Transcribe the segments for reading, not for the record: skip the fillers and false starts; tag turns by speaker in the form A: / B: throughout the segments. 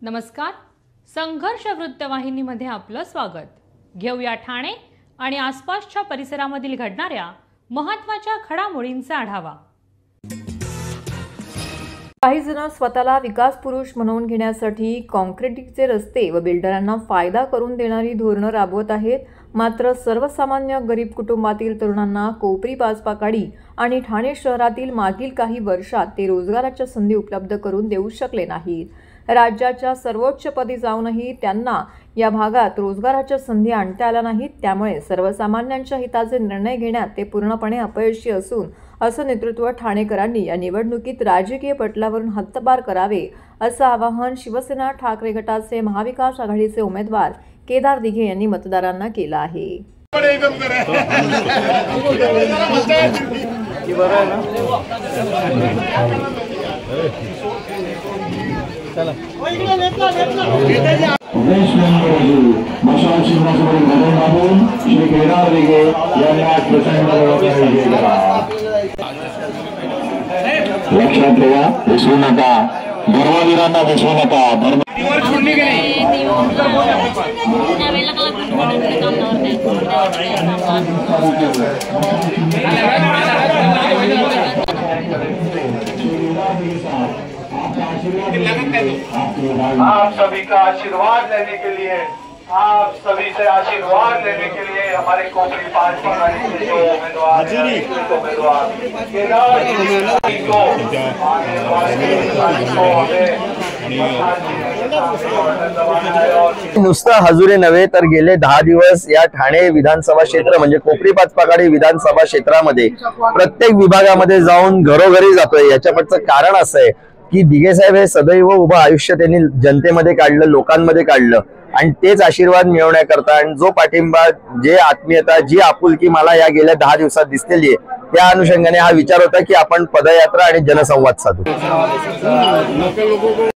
A: नमस्कार. संघर्ष वृत्तवाहिनीमध्ये आपलं स्वागत. घेऊया ठाणे आणि आसपासच्या परिसरामधील घडणाऱ्या महत्त्वाच्या घडामोडींचा आढावा.
B: काही जण स्वतःला विकास पुरुष म्हणून घेण्यासाठी कॉन्क्रीटचे रस्ते व बिल्डरांना फायदा करून देणारी धोरणं राबवत आहेत. मात्र सर्वसामान्य गरीब कुटुंबातील तरुणांना कोपरी पाचपाकाडी आणि ठाणे शहरातील मागील काही वर्षात ते रोजगाराच्या संधी उपलब्ध करून देऊ शकले नाहीत. राज्याच्या सर्वोच्च पदी जाऊनही त्यांना या भागात रोजगाराच्या संधी आणता आल्या नाहीत. त्यामुळे सर्वसामान्यांच्या हिताचे निर्णय घेण्यात ते पूर्णपणे अपयशी असून असं नेतृत्व ठाणेकरांनी या निवडणुकीत राजकीय पटलावरून हद्दपार करावे असं आवाहन शिवसेना ठाकरे गटाचे महाविकास आघाडीचे उमेदवार केदार दिघे यांनी मतदारांना केलं आहे.
C: लक्षात ठेवा, विसरू नका, धर्मवीरांना विसरू नका.
D: आप सभी का आशीर्वाद लेने के लिए, आप सभी से आशीर्वाद लेने के लिए हमारे कोपरी पाचपाकाड़ी के जो उम्मीदवार केदार को
E: नुसतं हजुरी नव्हे तर गेले 10 दिवस या ठाणे विधानसभा क्षेत्र म्हणजे कोपरी पाचपाकाडी विधानसभा क्षेत्रामध्ये प्रत्येक विभागामध्ये जाऊन घरोघरी जातोय. याच्या पाठचं कारण असं आहे की दिघे साहेब हे सदैव उभं आयुष्य त्यांनी जनतेमध्ये काढलं, लोकांमध्ये काढलं आणि तेच आशीर्वाद मिळवण्याकरता आणि जो पाठिंबा, जे आत्मीयता, जी आपुलकी मला या गेल्या 10 दिवसात दिसलेली आहे त्या अनुषंगाने हा विचार होता की आपण पदयात्रा आणि जनसंवाद साधू.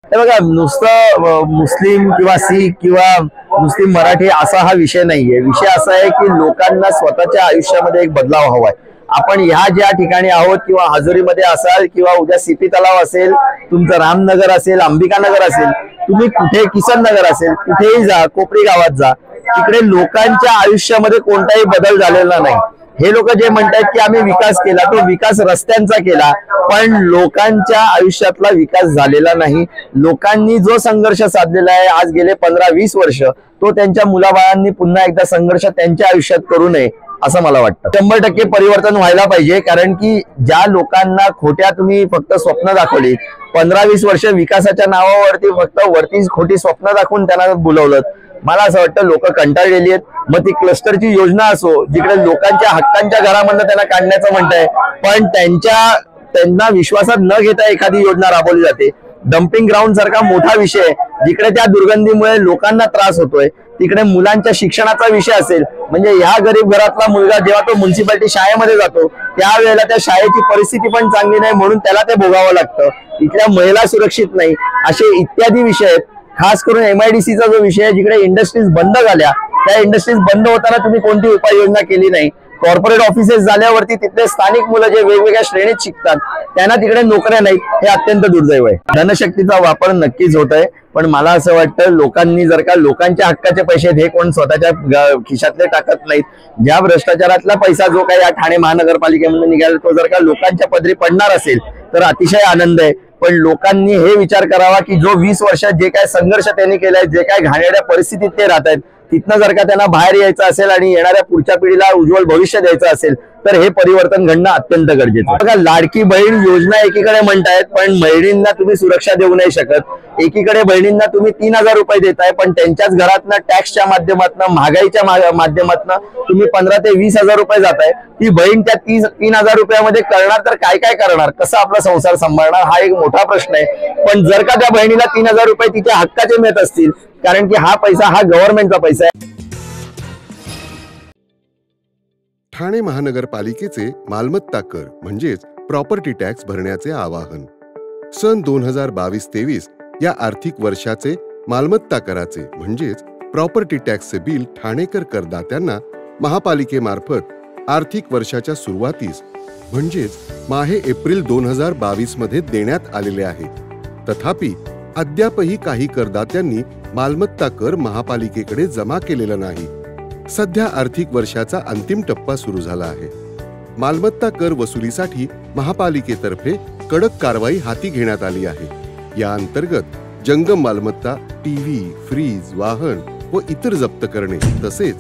E: हे बघा, नुसतं मुस्लिम किंवा शीख किंवा मुस्लिम मराठी असा हा विषय नाहीये. विषय असा आहे की लोकांना स्वतःच्या आयुष्यामध्ये एक बदलाव हवाय. आपण ह्या ज्या ठिकाणी आहोत किंवा हजुरीमध्ये असाल किंवा उद्या सीपी तलाव असेल, तुमचं रामनगर असेल, अंबिकानगर असेल, तुम्ही कुठे किसन नगर असेल, कुठेही जा, कोपरी गावात जा, तिकडे लोकांच्या आयुष्यामध्ये कोणताही बदल झालेला नाही. हे लोक जे म्हणतात की आम्ही विकास केला, तो विकास रस्त्यांचा केला, पण लोकांच्या आयुष्यातला विकास झालेला नाही. लोकांनी जो संघर्ष साधलेला आहे आज गेले 15-20 वर्ष, तो त्यांच्या मुलाबाळांनी पुन्हा एकदा संघर्ष त्यांच्या आयुष्यात करू नये असं मला वाटतं. 100% परिवर्तन व्हायला पाहिजे. कारण की ज्या लोकांना खोट्या तुम्ही फक्त स्वप्न दाखवली, 15-20 वर्ष विकासाच्या नावावरती फक्त वरती खोटी स्वप्न दाखवून त्यांना बोलवलं, मला असं वाटतं लोक कंटाळलेली आहेत. मग ती क्लस्टरची योजना असो, जिकडे लोकांच्या हक्कांच्या घरामधनं त्यांना काढण्याचं म्हणताय, पण त्यांना विश्वासात न घेता एखादी योजना राबवली जाते. डम्पिंग ग्राउंड सारखा मोठा विषय, जिकडे त्या दुर्गंधीमुळे लोकांना त्रास होतोय, तिकडे मुलांच्या शिक्षणाचा विषय असेल, म्हणजे ह्या गरीब घरातला मुलगा जेव्हा तो म्युन्सिपालिटी शाळेमध्ये जातो त्यावेळेला त्या शाळेची परिस्थिती पण चांगली नाही म्हणून त्याला ते भोगावं लागतं. इथल्या महिला सुरक्षित नाही, असे इत्यादी विषय आहेत. खास करून MIDCचा जो विषय आहे, जिकडे इंडस्ट्रीज बंद झाल्या, त्या इंडस्ट्रीज बंद होताना तुम्ही कोणती उपाययोजना केली नाही. कॉर्पोरेट ऑफिसेस झाल्यावरती तिथले स्थानिक मुलं जे वेगवेगळ्या श्रेणीत शिकतात त्यांना तिकडे नोकऱ्या नाहीत, हे अत्यंत दुर्दैव आहे. धनशक्तीचा वापर नक्कीच होत आहे, पण मला असं वाटतं लोकांनी जर का लोकांच्या हक्काचे पैसे हे कोण स्वतःच्या खिशातले टाकत नाहीत, ज्या भ्रष्टाचारातला पैसा जो काही या ठाणे महानगरपालिकेमध्ये निघाला तो जर का लोकांच्या पदरी पडणार असेल तर अतिशय आनंद आहे. पण लोकांनी हे विचार करावा की जो 20 वर्षात जे काय संघर्ष त्यांनी केलाय, जे काय घाणेरड्या परिस्थितीत ते राहत आहेत, तिथनं जर का त्यांना बाहेर यायचं असेल आणि येणाऱ्या पुढच्या पिढीला उज्ज्वल भविष्य द्यायचं असेल तर हे परिवर्तन घडणं अत्यंत गरजेचं आहे. बघा, लाडकी बहीण योजना एकीकडे म्हणतायत, पण बहिणींना तुम्ही सुरक्षा देऊ नाही शकत. एकीकडे बहिणींना तुम्ही 3000 रुपये देताय, पण त्यांच्याच घरातनं टॅक्सच्या माध्यमातून, महागाईच्या माध्यमातून तुम्ही 15 ते 20 हजार रुपये जाताय. ती बहीण त्या 3,000 रुपयामध्ये करणार तर काय काय करणार, कसा आपला संसार सांभाळणार, हा एक मोठा प्रश्न आहे. पण जर का त्या बहिणीला 3000 रुपये तिच्या हक्काचे मिळत असतील, कारण की हा पैसा हा गव्हर्नमेंटचा पैसा आहे.
F: ठाणे महानगरपालिकेचे मालमत्ता कर म्हणजेच प्रॉपर्टी टॅक्स भरण्याचे आवाहन. सन 2022-23 या आर्थिक वर्षाचे मालमत्ता कराचे म्हणजेच प्रॉपर्टी टॅक्सचे बिल ठाणेकर करदात्यांना महापालिकेमार्फत आर्थिक वर्षाच्या सुरुवातीस म्हणजेच माहे एप्रिल 2022 मध्ये देण्यात आलेले आहे. तथापि अद्यापही काही करदात्यांनी मालमत्ता कर महापालिकेकडे जमा केलेला नाही. सध्या आर्थिक वर्षाचा अंतिम टप्पा सुरू झाला आहे. मालमत्ता कर वसुलीसाठी महापालिकेतर्फे कडक कारवाई हाती घेण्यात आली आहे. या अंतर्गत जंगम मालमत्ता, टीव्ही, फ्रीज, वाहन व इतर जप्त करणे तसेच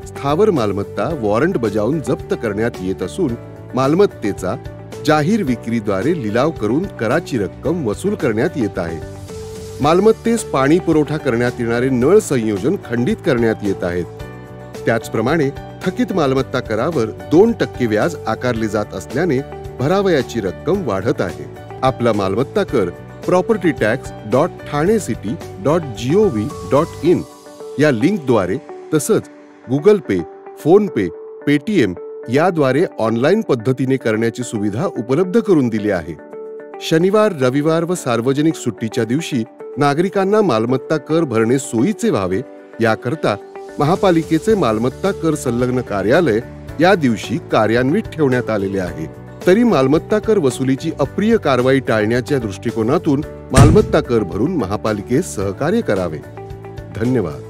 F: स्थावर मालमत्ता वॉरंट बजावून जप्त करण्यात येत असून मालमत्तेचा जाहीर विक्रीद्वारे लिलाव करून कराची रक्कम वसूल करण्यात येत आहे. मालमत्तेस पाणी पुरवठा करण्यात येणारे नळ संयोजन खंडित करण्यात येत आहेत. त्याचप्रमाणे थकीत मालमत्ता करावर 2% व्याज आकारले जात असल्याने भरावयाची रक्कम वाढत आहे. आपला मालमत्ता कर propertytax.thanecity.gov.in या लिंकद्वारे तसंच गुगल पे, फोन पे, पेटीएम याद्वारे ऑनलाईन पद्धतीने करण्याची सुविधा उपलब्ध करून दिली आहे. शनिवार, रविवार व सार्वजनिक सुट्टीच्या दिवशी नागरिकांना मालमत्ता कर भरणे सोयीचे व्हावे याकरता महापालिकेचे मालमत्ता कर संलग्न कार्यालय या दिवशी कार्यान्वित ठेवण्यात आलेले आहे. तरी मालमत्ता कर वसुलीची अप्रिय कारवाई टाळण्याच्या दृष्टिकोनातून मालमत्ता कर भरून महापालिकेस सहकार्य करावे. धन्यवाद.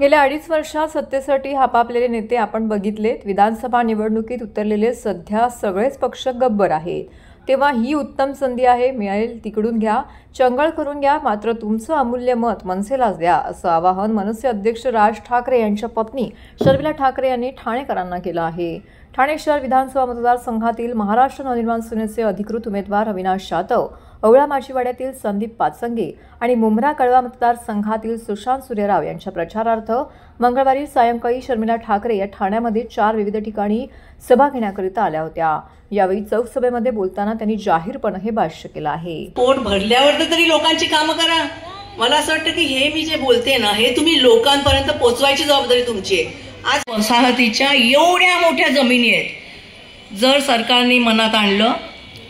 B: गेल्या 2.5 वर्षात सत्तेसाठी हापापलेले नेते आपण बघितलेत. विधानसभा निवडणुकीत उतरलेले सध्या सगळेच पक्ष गब्बर आहेत. तेव्हा ही उत्तम संधी आहे. मिळेल तिकडून घ्या, चंगळ करून घ्या, मात्र तुमचं अमूल्य मत मनसेलाच द्या, असं आवाहन मनसे अध्यक्ष राज ठाकरे यांच्या पत्नी शर्मिला ठाकरे यांनी ठाणेकरांना केलं आहे. ठाणे शहर विधानसभा मतदारसंघातील महाराष्ट्र नवनिर्माण सेनेचे अधिकृत उमेदवार अविनाश जाधव, अवळा माचीवाड्यातील संदीप पाचसंगे आणि मुंब्रा कळवा मतदारसंघातील सुशांत सूर्यराव यांच्या प्रचारार्थ मंगळवारी सायंकाळी शर्मिला ठाकरे या ठाण्यामध्ये 4 विविध ठिकाणी सभा घेण्याकरिता आल्या होत्या. यावेळी चौक सभेमध्ये बोलताना त्यांनी जाहीरपणे हे भाष्य केलं आहे.
G: पोट भरल्यावर तरी लोकांची कामं करा. मला असं वाटतं की हे मी जे बोलते ना, हे तुम्ही लोकांपर्यंत पोहोचवायची जबाबदारी तुमची आहे. आज वसाहतीच्या एवढ्या मोठ्या जमिनी आहेत, जर सरकारने मनात आणलं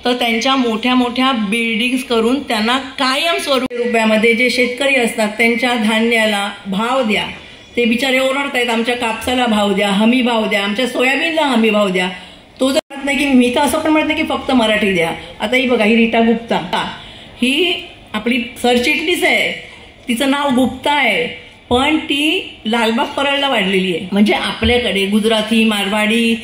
G: तर त्यांच्या मोठ्या मोठ्या बिल्डिंग्स करून त्यांना कायम स्वरूपी रुपयामध्ये जे शेतकरी असतात त्यांच्या धान्याला भाव द्या. ते बिचारे ओरडतायत, आमच्या कापसाला भाव द्या, हमी भाव द्या, आमच्या सोयाबीनला हमी भाव द्या. तो जर म्हणत नाही की मी तर असं पण म्हणत नाही की फक्त मराठी द्या. आता ही बघा, ही रीटा गुप्ता, ही आपली सरचिटणीस आहे, तिचं नाव गुप्ता आहे, पण ती लालबाग परळला वाढलेली आहे. म्हणजे आपल्याकडे गुजराती, मारवाडी,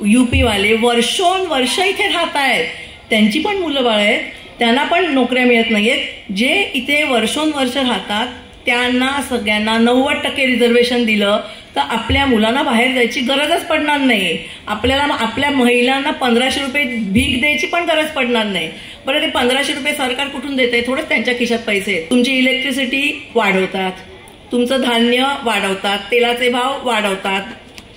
G: UP-वाले वर्षोनवर्ष इथे राहत आहेत. त्यांची पण मुलं बाळ आहेत, त्यांना पण नोकऱ्या मिळत नाहीयेत. जे इथे वर्षोनवर्ष राहतात त्यांना सगळ्यांना 90% रिझर्वेशन दिलं तर आपल्या मुलांना बाहेर जायची गरजच पडणार नाही. आपल्याला आपल्या महिलांना 1500 रुपये भीक द्यायची पण गरज पडणार नाही. बरं, ते 1500 रुपये सरकार कुठून देते? थोडंच त्यांच्या खिशात पैसे. तुमची इलेक्ट्रिसिटी वाढवतात, तुमचं धान्य वाढवतात, तेलाचे भाव वाढवतात,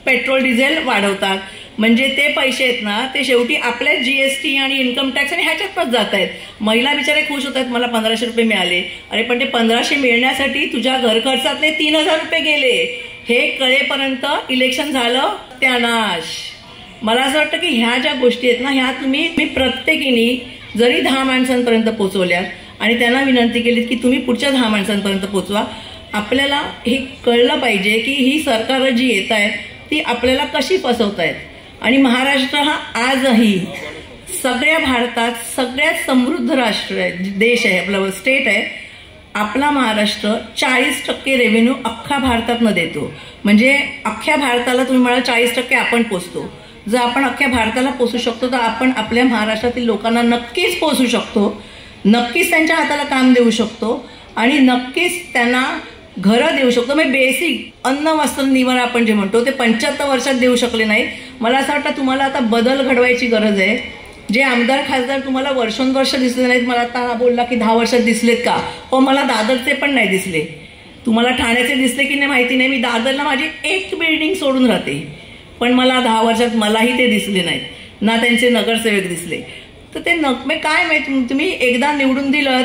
G: पेट्रोल डिझेल वाढवतात. म्हणजे ते पैसे आहेत ना, ते शेवटी आपल्या GST आणि इन्कम टॅक्स आणि ह्याच्यातच जात आहेत. महिला बिचारे खुश होत आहेत, मला 1500 रुपये मिळाले. अरे पण ते 1500 मिळण्यासाठी तुझ्या घर खर्चातले 3000 रुपये गेले. हे कळेपर्यंत इलेक्शन झालं त्यानाश. मला असं वाटतं की ह्या ज्या गोष्टी आहेत ना, ह्या तुम्ही प्रत्येकीने जरी 10 माणसांपर्यंत पोहोचवल्यात आणि त्यांना विनंती केली की तुम्ही पुढच्या 10 माणसांपर्यंत पोहोचवा. आपल्याला हे कळलं पाहिजे की ही सरकार जी येत आहेत ती आपल्याला कशी फसवतायत. आणि महाराष्ट्र हा आजही सगळ्या भारतात सगळ्यात समृद्ध राष्ट्र आहे, देश आहे, आपला स्टेट आहे. आपला महाराष्ट्र 40% रेव्हेन्यू अख्खा भारतातनं देतो. म्हणजे अख्ख्या भारताला तुम्ही म्हणाल 40% आपण पोचतो. जर आपण अख्ख्या भारताला पोचू शकतो तर आपण आपल्या महाराष्ट्रातील लोकांना नक्कीच पोचू शकतो, नक्कीच त्यांच्या हाताला काम देऊ शकतो आणि नक्कीच त्यांना घरं देऊ शकतो. म्हणजे बेसिक अन्न वस्त्र निवारा आपण जे म्हणतो ते 75 वर्षात देऊ शकले नाहीत. मला असं वाटतं तुम्हाला आता बदल घडवायची गरज आहे. जे आमदार खासदार तुम्हाला वर्षोनवर्ष दिसले नाहीत, मला आता बोलला की 10 वर्षात दिसलेत का? हो, मला दादरचे पण नाही दिसले. तुम्हाला ठाण्याचे दिसले की नाही माहिती नाही. मी दादरला माझी एक बिल्डिंग सोडून राहते, पण मला 10 वर्षात मलाही ते दिसले नाहीत ना, त्यांचे नगरसेवक दिसले. तर ते काय माहिती, तुम्ही एकदा निवडून दिलं,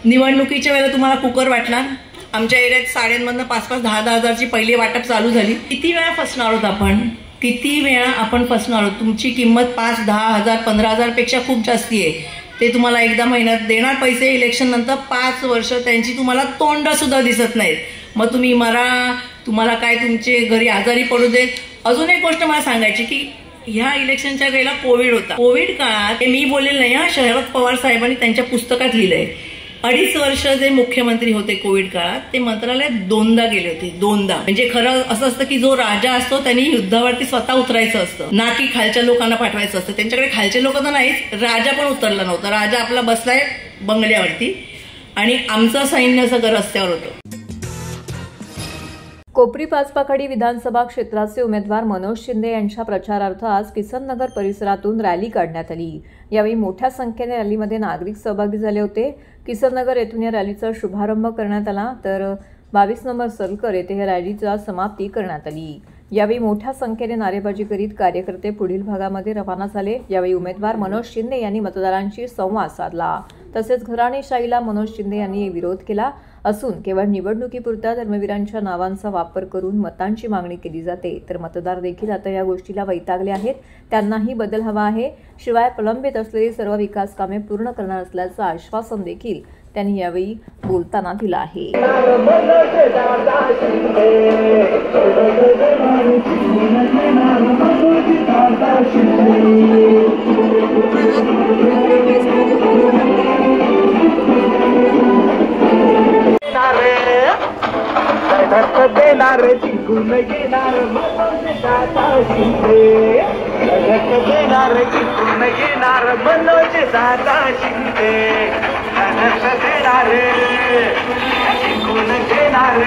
G: निवडणुकीच्या वेळेला तुम्हाला कुकर वाटणार. आमच्या एरियात साड्यांमधनं 5-5, 10-10 हजारची पहिली वाटप चालू झाली. किती वेळा फसणार आहोत आपण, किती वेळा आपण फसणार आहोत. तुमची किंमत 5, 10 हजार, 15 हजारपेक्षा खूप जास्ती आहे. ते तुम्हाला एकदा महिन्यात देणार पैसे, इलेक्शन नंतर 5 वर्ष त्यांची तुम्हाला तोंड सुद्धा दिसत नाहीत. मग तुम्ही मरा, तुम्हाला काय तुमचे घरी आजारी पडू देत. अजून एक गोष्ट मला सांगायची की ह्या इलेक्शनच्या वेळेला कोविड होता. कोविड काळात मी बोलेल नाही हा, शरद पवार साहेबांनी त्यांच्या पुस्तकात लिहिलंय 2.5 वर्ष जे मुख्यमंत्री होते कोविड काळात ते मंत्रालयात 2दा गेले होते. 2दा. म्हणजे खरं असं असतं की जो राजा असतो त्यांनी युद्धावरती स्वतः उतरायचं असतं, ना की खालच्या लोकांना पाठवायचं असतं. त्यांच्याकडे खालचे लोक तर नाहीच, राजा पण उतरला नव्हता. राजा आपला बसलाय बंगल्यावरती आणि आमचं सैन्य सगळं रस्त्यावर होतं.
B: कोपरी पाचपाखडी विधानसभा क्षेत्राचे उमेदवार मनोज शिंदे यांच्या प्रचारार्थ आज किसननगर परिसरातून रॅली काढण्यात आली. यावेळी मोठ्या संख्येने रॅलीमध्ये नागरिक सहभागी झाले होते. किसननगर येथून या रॅलीचा शुभारंभ करण्यात आला तर 22 नंबर सरकर येथे या रॅलीचा समाप्ती करण्यात आली. यावेळी मोठ्या संख्येने नारेबाजी करीत कार्यकर्ते पुढील भागामध्ये रवाना झाले. यावेळी उमेदवार मनोज शिंदे यांनी मतदारांशी संवाद साधला. तसेच घराणेशाहीला मनोज शिंदे यांनी विरोध केला असून केवळ निवडणुकीपुरता धर्मवीरांच्या नावांचा वापर करून मतांची मागणी केली जाते. तर मतदार देखील आता या गोष्टीला वैतागले आहेत. त्यांनाही बदल हवा आहे. शिवाय प्रलंबित असलेली सर्व विकास कामे पूर्ण करणार असल्याचं आश्वासन देखील त्यांनी यावेळी बोलताना दिलं आहे.
D: देणार जिंकून घेणार मनोज दादा शिंदे, देणार जिंकून घेणार मनोज दादा शिंदे, देणार जिंकून घेणार,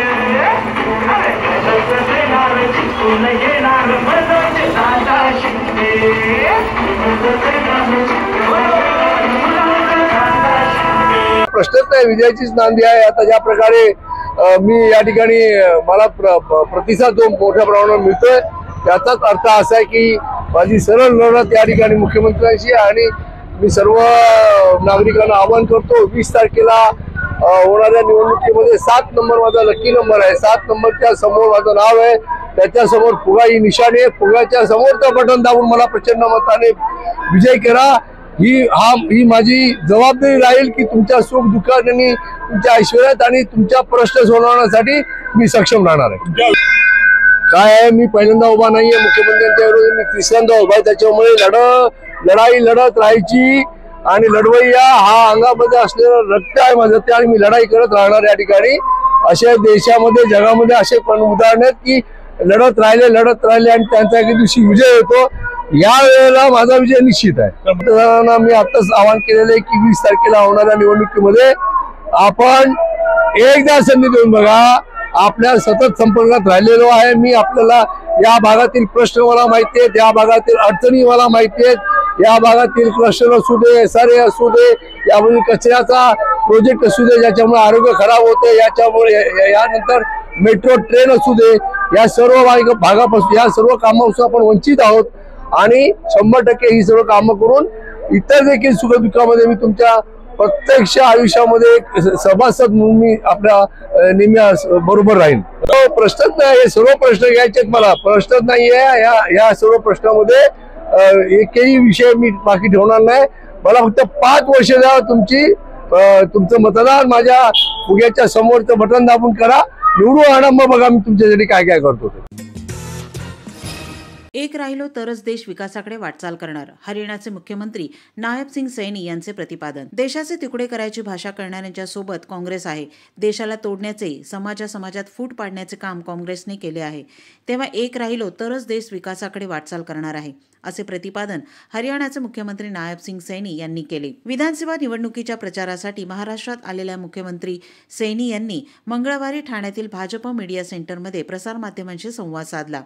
D: देणार जिंकून घेणार मनोज दादा शिंदे.
E: प्रश्नच नाही, विजयाचीच नांदी आहे. आता ज्या प्रकारे मी या ठिकाणी मला प्रतिसाद जो मोठ्या प्रमाणावर मिळतोय त्याचाच अर्थ असा आहे की माझी सरळ लढत या ठिकाणी मुख्यमंत्र्यांशी. आणि मी सर्व नागरिकांना आवाहन करतो, 20 तारखेला होणाऱ्या निवडणुकीमध्ये 7 नंबर माझा लकी नंबर आहे. 7 नंबरच्या समोर माझं नाव आहे, त्याच्यासमोर फुगा ही निशाणी आहे. फुगाच्या समोरचं बटन दाबून मला प्रचंड मताने विजय करा. ही माझी जबाबदारी राहील की तुमच्या सुख दुःखात आणि तुमच्या ऐश्वर्यात आणि तुमच्या प्रश्न सोडवण्यासाठी मी सक्षम राहणार आहे. काय आहे, मी पहिल्यांदा उभा नाहीये मुख्यमंत्र्यांच्या विरोधात, मी तिसऱ्यांदा उभा आहे. त्याच्यामुळे लढाई लढत राहायची आणि लढवय्या हा अंगामध्ये असलेलं रक्त आहे माझं ते, आणि मी लढाई करत राहणार. या ठिकाणी अशा देशामध्ये जगामध्ये असे पण उदाहरण आहेत की लढत राहिले आणि त्यांचा एके दिवशी विजय होतो. या वेळेला माझा विजय निश्चित आहे. मतदारांना मी आताच आवाहन केलेलं आहे की 20 तारखेला होणाऱ्या निवडणुकीमध्ये आपण एकदा संधी देऊन बघा. आपल्या सतत संपर्कात राहिलेलो आहे मी. आपल्याला या भागातील प्रश्न मला माहिती आहेत, या भागातील अडचणी मला माहिती आहेत, या भागातील क्लस्टर असू दे, SRA असू दे, यामध्ये कचऱ्याचा प्रोजेक्ट असू दे ज्याच्यामुळे आरोग्य खराब होते, याच्यामुळे यानंतर मेट्रो ट्रेन असू दे, या सर्व भागापासून या सर्व कामापासून आपण वंचित आहोत. आणि 100% ही सर्व कामं करून इतर देखील सुखदुःखामध्ये मी तुमच्या प्रत्यक्ष आयुष्यामध्ये सभासद म्हणून मी आपल्या नेहमी बरोबर राहील. प्रश्नच नाही, हे सर्व प्रश्न घ्यायचे मला, प्रश्नच नाहीये. या सर्व प्रश्नामध्ये एकही विषय मी बाकी ठेवणार नाही. मला फक्त 5 वर्ष द्या, तुमचं मतदान माझ्या फुग्याच्या समोरचं बटन दाबून करा, निवडून आणा, मग बघा मी तुमच्यासाठी काय काय करतो.
H: एक राहिलो तरच देश विकासाकडे वाटचाल करणार, हरियाणाचे मुख्यमंत्री नायब सिंग सैनी यांचे प्रतिपादन. देशाचे तुकडे करायची भाषा करणाऱ्यांच्या सोबत काँग्रेस आहे. देशाला तोडण्याचे, समाजात फूट पाडण्याचे काम काँग्रेसने केले आहे. तेव्हा एक राहिलो तरच देश विकासाकडे वाटचाल करणार आहे, असे प्रतिपादन हरियाणाचे मुख्यमंत्री नायब सिंग सैनी यांनी केले. विधानसभा निवडणुकीच्या प्रचारासाठी महाराष्ट्रात आलेल्या मुख्यमंत्री सैनी यांनी मंगळवारी ठाण्यातील भाजप मीडिया सेंटरमध्ये प्रसारमाध्यमांशी संवाद साधला.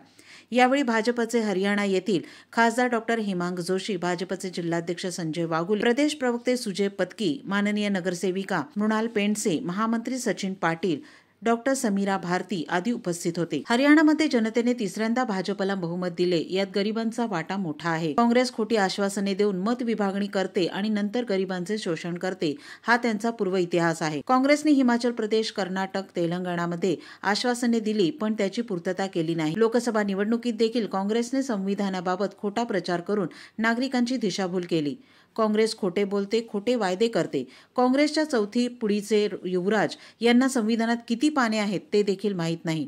H: यावेळी भाजपचे हरियाणा येथील खासदार डॉक्टर हेमांग जोशी, भाजपचे जिल्हाध्यक्ष संजय वाघुले, प्रदेश प्रवक्ते सुजय पत्की, माननीय नगरसेविका मृणाल पेंडसे, महामंत्री सचिन पाटील, डॉक्टर समीरा भारती आदी उपस्थित होते. हरियाणामध्ये जनतेने तिसऱ्यांदा भाजपला बहुमत दिले, यात गरिबांचा वाटा मोठा आहे. काँग्रेस खोटी आश्वासने देऊन मत विभागणी करते आणि नंतर गरिबांचे शोषण करते, हा त्यांचा पूर्व इतिहास आहे. काँग्रेसने हिमाचल प्रदेश, कर्नाटक, तेलंगणामध्ये आश्वासने दिली पण त्याची पूर्तता केली नाही. लोकसभा निवडणुकीत देखील काँग्रेसने संविधानाबाबत खोटा प्रचार करून नागरिकांची दिशाभूल केली. काँग्रेस खोटे बोलते, खोटे वायदे करते. काँग्रेसच्या चौथी पिढीचे युवराज यांना संविधानात किती पाने आहेत ते देखील माहीत नाही.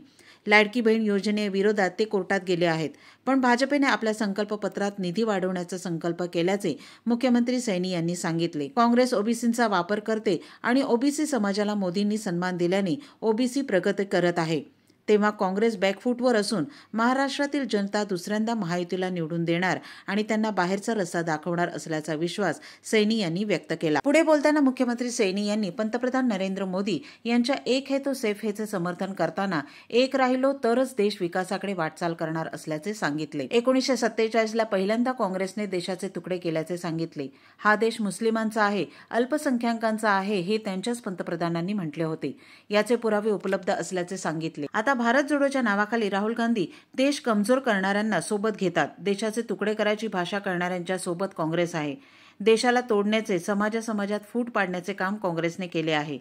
H: लाडकी बहीण योजनेविरोधात ते कोर्टात गेले आहेत. पण भाजपने आपल्या संकल्पपत्रात निधी वाढवण्याचा संकल्प केल्याचे मुख्यमंत्री सैनी यांनी सांगितले. काँग्रेस ओबीसींचा वापर करते आणि ओबीसी समाजाला मोदींनी सन्मान दिल्याने ओबीसी प्रगती करत आहे. तेव्हा काँग्रेस बॅकफूटवर असून महाराष्ट्रातील जनता दुसऱ्यांदा महायुतीला निवडून देणार आणि त्यांना बाहेरचा रस्ता दाखवणार असल्याचा विश्वास सैनी यांनी व्यक्त केला. पुढे बोलताना मुख्यमंत्री सैनी यांनी पंतप्रधान नरेंद्र मोदी यांच्या एक है तो सेफ हेचे समर्थन करताना एक राहिलो तरच देश विकासाकडे वाटचाल करणार असल्याचे सांगितले. 1947ला पहिल्यांदा काँग्रेसने देशाचे तुकडे केल्याचे सांगितले. हा देश मुस्लिमांचा आहे, अल्पसंख्याकांचा आहे हे त्यांच्याच पंतप्रधानांनी म्हटले होते. याचे पुरावे उपलब्ध असल्याचे सांगितले. आता भारत जोडोच्या नावाखाली राहुल गांधी देश कमजोर करणाऱ्यांना सोबत घेतात. देशाचे तुकडे करायची भाषा करणाऱ्यांच्या सोबत काँग्रेस आहे. देशाला तोडण्याचे, समाजात फूट पाडण्याचे काम काँग्रेसने केले आहे.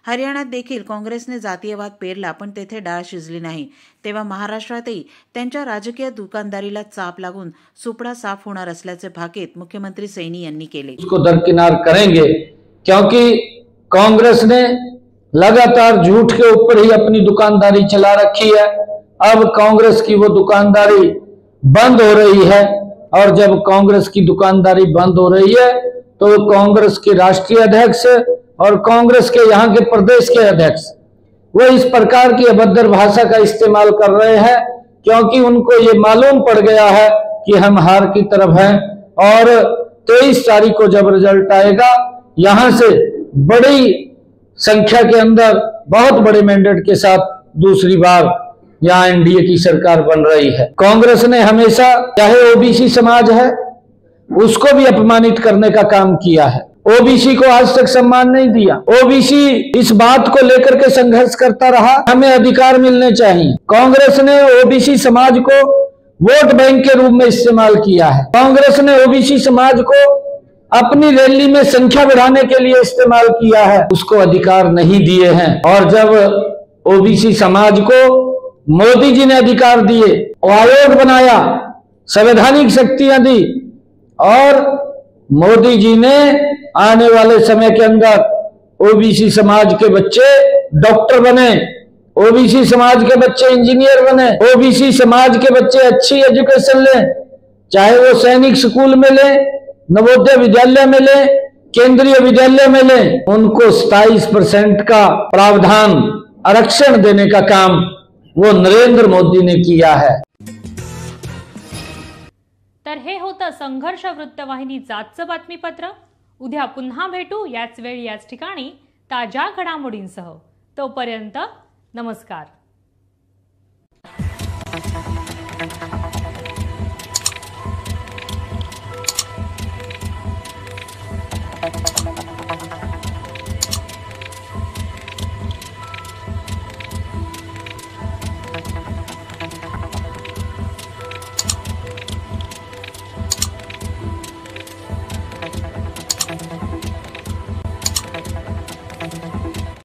H: हरियाणात देखील काँग्रेसने जातीयवाद पेरला पण तेथे डाळ शिजली नाही. तेव्हा महाराष्ट्रातही त्यांच्या राजकीय दुकानदारीला चाप लागून सुपडा साफ होणार असल्याचे भाकीत मुख्यमंत्री सैनी यांनी केले.
I: उसको दरकिनार करेंगे क्योंकि कांग्रेस ने लगातार झूठ के ऊपर ही अपनी दुकानदारी चला रखी है. अब कांग्रेस की वो दुकानदारी बंद हो रही है और जब कांग्रेस की दुकानदारी बंद हो रही है तो कांग्रेस के राष्ट्रीय अध्यक्ष और कांग्रेस के यहाँ के प्रदेश के अध्यक्ष वो इस प्रकार की अभद्र भाषा का इस्तेमाल कर रहे हैं क्योंकि उनको ये मालूम पड़ गया है कि हम हार की तरफ हैं और 23 तारीख को जब रिजल्ट आएगा यहाँ से बड़ी संख्या के अंदर बहुत बड़े मैंडेट के साथ दूसरी बार यहाँ एनडीए की सरकार बन रही है. कांग्रेस ने हमेशा चाहे ओबीसी समाज है उसको भी अपमानित करने का काम किया है. ओबीसी को आज तक सम्मान नहीं दिया. ओबीसी इस बात को लेकर के संघर्ष करता रहा हमें अधिकार मिलने चाहिए. कांग्रेस ने ओबीसी समाज को वोट बैंक के रूप में इस्तेमाल किया है. कांग्रेस ने ओबीसी समाज को अपनी रैली में संख्या बढ़ाने के लिए इस्तेमाल किया है. उसको अधिकार नहीं दिए हैं. और जब ओबीसी समाज को मोदी जी ने अधिकार दिए, आयोग बनाया, संवैधानिक शक्तियां दी और मोदी जी ने आने वाले समय के अंदर ओबीसी समाज के बच्चे डॉक्टर बने, ओबीसी समाज के बच्चे इंजीनियर बने, ओबीसी समाज के बच्चे अच्छी एजुकेशन लें, चाहे वो सैनिक स्कूल में लें, नवोदय विद्यालय में ले, केंद्रीय विद्यालय में ले, उनको 27% का प्रावधान आरक्षण देने का काम वो नरेंद्र मोदी ने किया है.
A: तर हे होतं संघर्ष वृत्तवाहिनी जातचं बातमीपत्र. उद्या पुन्हा भेटू याच वेळी याच ठिकाणी ताज्या घडामोडींसह. तोपर्यंत नमस्कार.